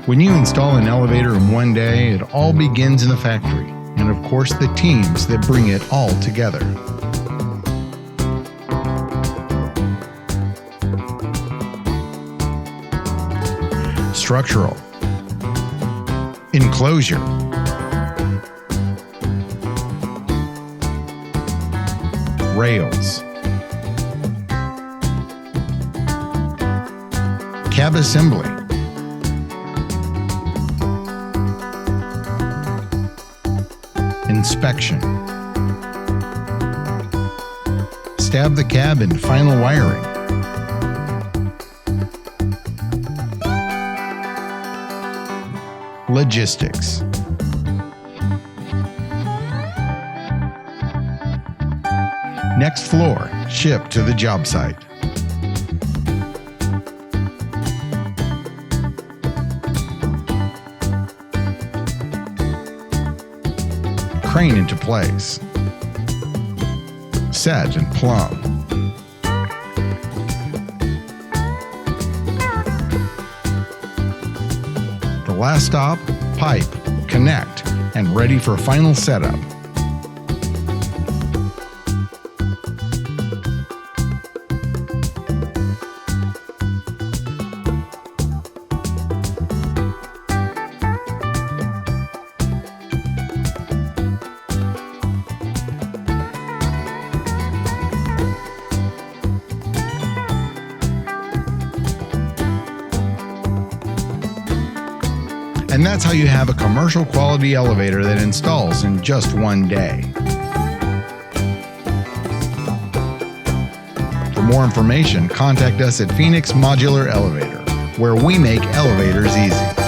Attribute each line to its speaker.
Speaker 1: When you install an elevator in one day, it all begins in the factory, and of course the teams that bring it all together. Structural, enclosure, rails, cab assembly, inspection, stab the cab and final wiring, logistics, next floor, ship to the job site, crane into place, set and plumb, the last stop, pipe, connect, and ready for final setup. And that's how you have a commercial quality elevator that installs in just one day. For more information, contact us at Phoenix Modular Elevator, where we make elevators easy.